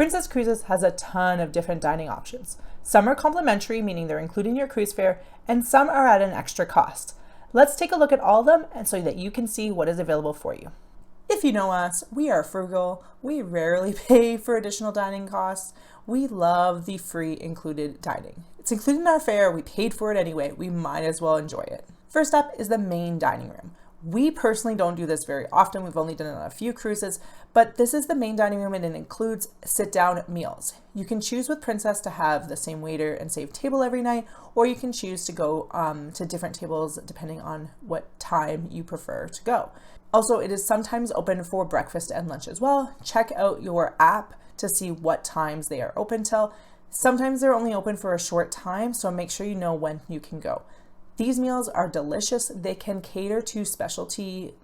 Princess Cruises has a ton of different dining options. Some are complimentary, meaning they're included in your cruise fare, and some are at an extra cost. Let's take a look at all of them and so that you can see what is available for you. If you know us, we are frugal. We rarely pay for additional dining costs. We love the free included dining. It's included in our fare. We paid for it anyway. We might as well enjoy it. First up is the main dining room. We personally don't do this very often. We've only done it on a few cruises, but this is the main dining room and it includes sit-down meals. You can choose with Princess to have the same waiter and same table every night, or you can choose to go to different tables depending on what time you prefer to go. Also, it is sometimes open for breakfast and lunch as well. Check out your app to see what times they are open till. Sometimes they're only open for a short time, so make sure you know when you can go. These meals are delicious. They can cater to specialty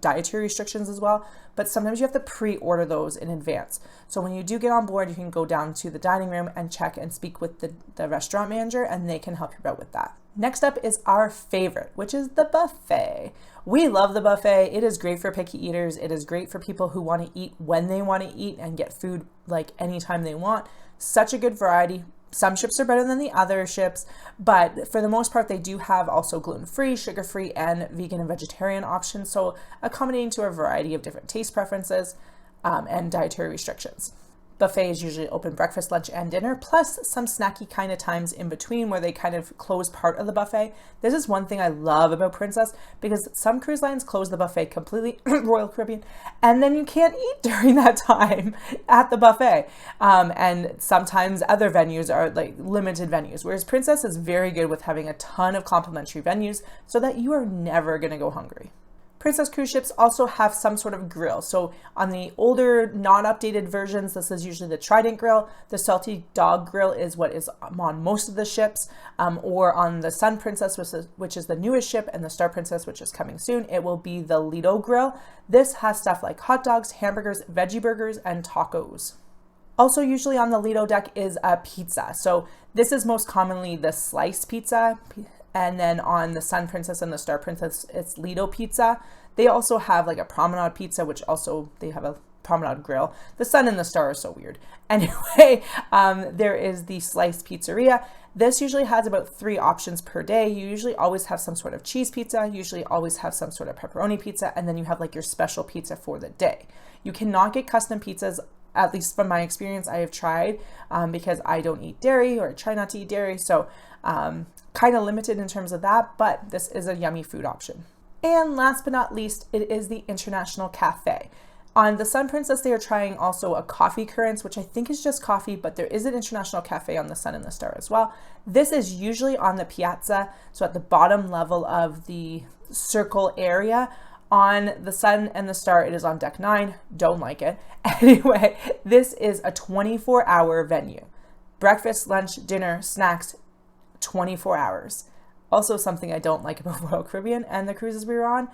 dietary restrictions as well, but sometimes you have to pre-order those in advance. So when you do get on board, you can go down to the dining room and check and speak with the restaurant manager, and they can help you out with that. Next up is our favorite, which is the buffet. We love the buffet. It is great for picky eaters. It is great for people who want to eat when they want to eat and get food like anytime they want. Such a good variety. Some ships are better than the other ships, but for the most part, they do have also gluten-free, sugar-free, and vegan and vegetarian options, so accommodating to a variety of different taste preferences and dietary restrictions. Buffet is usually open breakfast, lunch, and dinner, plus some snacky kind of times in between where they kind of close part of the buffet. This is one thing I love about Princess, because some cruise lines close the buffet completely, Royal Caribbean, and then you can't eat during that time at the buffet. And sometimes other venues are like limited venues, whereas Princess is very good with having a ton of complimentary venues so that you are never going to go hungry. Princess cruise ships also have some sort of grill. So on the older, not updated versions, this is usually the Trident grill. The Salty Dog grill is what is on most of the ships, or on the Sun Princess, which is the newest ship, and the Star Princess, which is coming soon, it will be the Lido grill. This has stuff like hot dogs, hamburgers, veggie burgers, and tacos. Also usually on the Lido deck is a pizza. So this is most commonly the sliced pizza. And then on the Sun Princess and the Star Princess, it's Lido pizza. They also have like a promenade pizza, which also they have a promenade grill. The Sun and the Star are so weird. Anyway, there is the sliced pizzeria. This usually has about 3 options per day. You usually always have some sort of cheese pizza, usually always have some sort of pepperoni pizza, and then you have like your special pizza for the day. You cannot get custom pizzas, at least from my experience. I have tried because I don't eat dairy, or try not to eat dairy. So kind of limited in terms of that, but this is a yummy food option. And last but not least, it is the International Cafe. On the Sun Princess, they are trying also a coffee currents, which I think is just coffee, but there is an International Cafe on the Sun and the Star as well. This is usually on the piazza, so at the bottom level of the circle area. On the Sun and the Star, it is on deck 9. Don't like it. Anyway, this is a 24-hour venue. Breakfast, lunch, dinner, snacks, 24 hours. Also something I don't like about Royal Caribbean and the cruises we were on,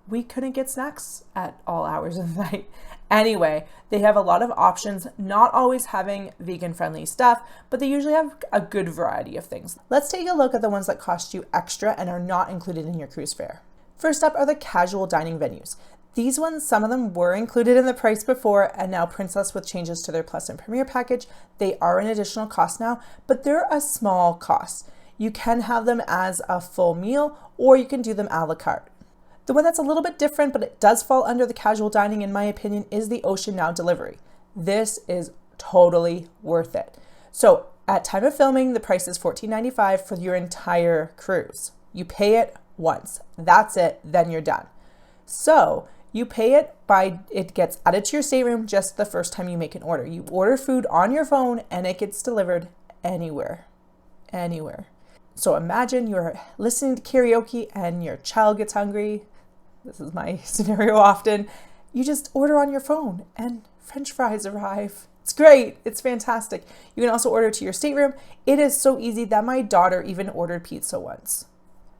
we couldn't get snacks at all hours of the night. Anyway, they have a lot of options, not always having vegan friendly stuff, but they usually have a good variety of things. Let's take a look at the ones that cost you extra and are not included in your cruise fare. First up are the casual dining venues. These ones, some of them were included in the price before, and now Princess, with changes to their Plus and Premier package, they are an additional cost now, but they're a small cost. You can have them as a full meal, or you can do them a la carte. The one that's a little bit different, but it does fall under the casual dining in my opinion, is the Ocean Now delivery. This is totally worth it. So at time of filming, the price is $14.95 for your entire cruise. You pay it once. That's it. Then you're done. So you pay it it gets added to your stateroom just the first time you make an order. You order food on your phone and it gets delivered anywhere. So imagine you're listening to karaoke and your child gets hungry. This is my scenario often. You just order on your phone and French fries arrive. It's great. It's fantastic. You can also order to your stateroom. It is so easy that my daughter even ordered pizza once.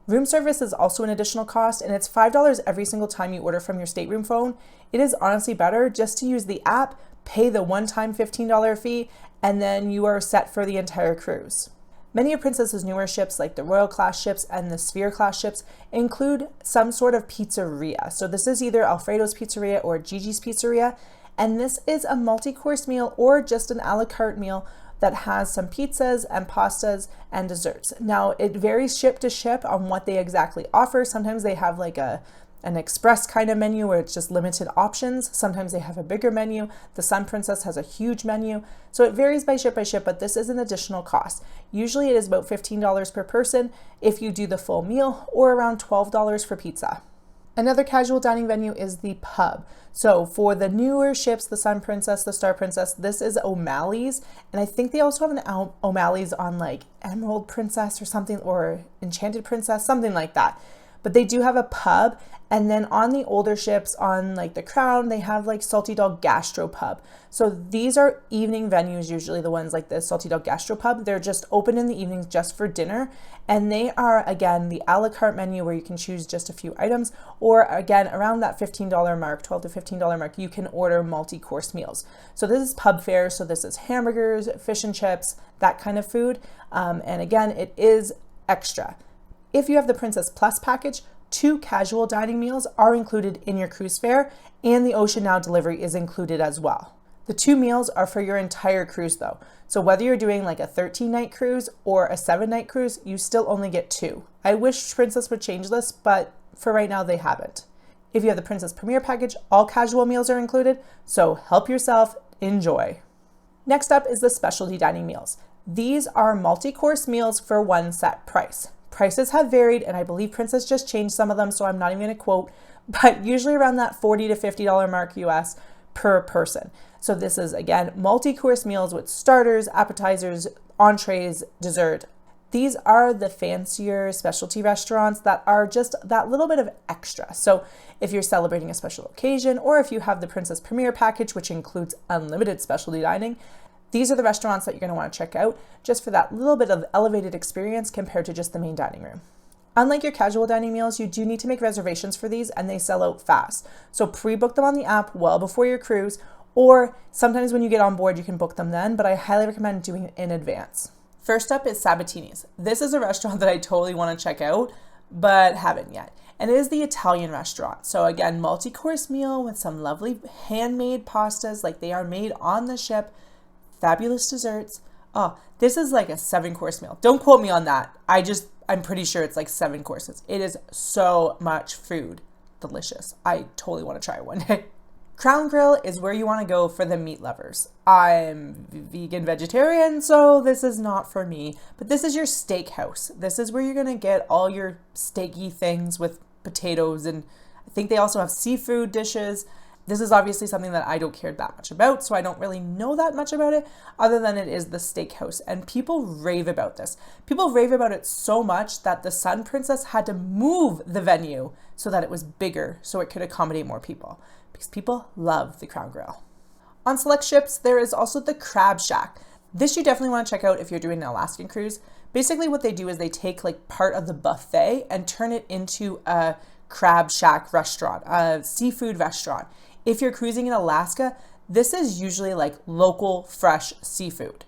Room service is also an additional cost, and it's $5 every single time you order from your stateroom phone. It is honestly better just to use the app, pay the one-time $15 fee, and then you are set for the entire cruise. Many of Princess's newer ships, like the Royal class ships and the Sphere class ships, include some sort of pizzeria. So this is either Alfredo's Pizzeria or Gigi's Pizzeria, And this is a multi-course meal or just an a la carte meal that has some pizzas and pastas and desserts. Now it varies ship to ship on what they exactly offer. Sometimes they have like an express kind of menu where it's just limited options. Sometimes they have a bigger menu. The Sun Princess has a huge menu. So it varies by ship, but this is an additional cost. Usually it is about $15 per person if you do the full meal, or around $12 for pizza. Another casual dining venue is the pub. So for the newer ships, the Sun Princess, the Star Princess, this is O'Malley's. And I think they also have an O'Malley's on like Emerald Princess or something, or Enchanted Princess, something like that. But they do have a pub. And then on the older ships, on like the Crown, they have like Salty Dog Gastropub. So these are evening venues, usually the ones like the Salty Dog Gastropub. They're just open in the evenings just for dinner. And they are, again, the a la carte menu where you can choose just a few items, or again, around that $15 mark, $12 to $15 mark, you can order multi-course meals. So this is pub fare. So this is hamburgers, fish and chips, that kind of food. And again, it is extra. If you have the Princess Plus package, 2 casual dining meals are included in your cruise fare, and the Ocean Now delivery is included as well. The 2 meals are for your entire cruise though. So whether you're doing like a 13-night cruise or a 7-night cruise, you still only get 2. I wish Princess would change this, but for right now they haven't. If you have the Princess Premier package, all casual meals are included, so help yourself, enjoy. Next up is the specialty dining meals. These are multi-course meals for one set price. Prices have varied, and I believe Princess just changed some of them, so I'm not even going to quote, but usually around that $40 to $50 mark US per person. So this is, again, multi-course meals with starters, appetizers, entrees, dessert. These are the fancier specialty restaurants that are just that little bit of extra. So if you're celebrating a special occasion, or if you have the Princess Premier package, which includes unlimited specialty dining, these are the restaurants that you're going to want to check out just for that little bit of elevated experience compared to just the main dining room. Unlike your casual dining meals, you do need to make reservations for these, and they sell out fast. So pre-book them on the app well before your cruise, or sometimes when you get on board, you can book them then, but I highly recommend doing it in advance. First up is Sabatini's. This is a restaurant that I totally want to check out, but haven't yet. And it is the Italian restaurant. So again, multi-course meal with some lovely handmade pastas, like they are made on the ship. Fabulous desserts. Oh, this is like a 7-course meal. Don't quote me on that. I'm pretty sure it's like 7 courses. It is so much food. Delicious. I totally want to try it one day. Crown Grill is where you want to go for the meat lovers. I'm vegan vegetarian, so this is not for me, but this is your steakhouse. This is where you're going to get all your steaky things with potatoes, and I think they also have seafood dishes. This is obviously something that I don't care that much about, so I don't really know that much about it, other than it is the steakhouse. And people rave about this. People rave about it so much that the Sun Princess had to move the venue so that it was bigger, so it could accommodate more people, because people love the Crown Grill. On select ships, there is also the Crab Shack. This you definitely want to check out if you're doing an Alaskan cruise. Basically what they do is they take like part of the buffet and turn it into a Crab Shack restaurant, a seafood restaurant. If you're cruising in Alaska, this is usually like local fresh seafood.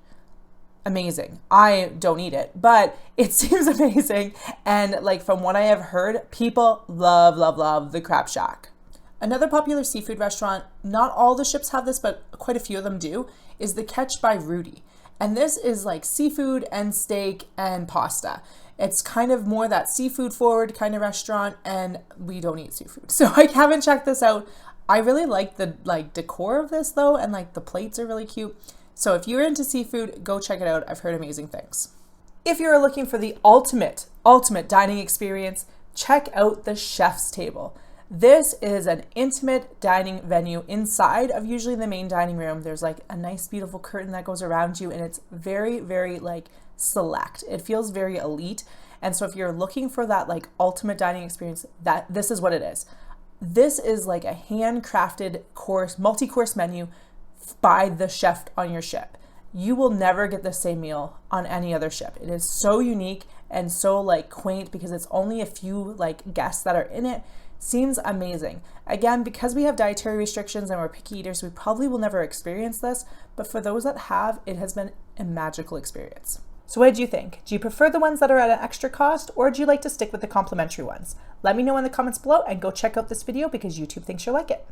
Amazing. I don't eat it, but it seems amazing. And like from what I have heard, people love, love, love the Crab Shack. Another popular seafood restaurant, not all the ships have this, but quite a few of them do, is the Catch by Rudy. And this is like seafood and steak and pasta. It's kind of more that seafood forward kind of restaurant, and we don't eat seafood. So I haven't checked this out. I really like the decor of this though, and like the plates are really cute. So if you're into seafood, go check it out. I've heard amazing things. If you're looking for the ultimate dining experience, check out the Chef's Table. This is an intimate dining venue inside of usually the main dining room. There's like a nice beautiful curtain that goes around you, and it's very, very like select. It feels very elite. And so if you're looking for that like ultimate dining experience, this is what it is. This is like a handcrafted course, multi-course menu by the chef on your ship. You will never get the same meal on any other ship. It is so unique and so like quaint because it's only a few like guests that are in it. Seems amazing. Again, because we have dietary restrictions and we're picky eaters, we probably will never experience this, but for those that have, it has been a magical experience. So what did you think? Do you prefer the ones that are at an extra cost, or do you like to stick with the complimentary ones? Let me know in the comments below, and go check out this video because YouTube thinks you'll like it.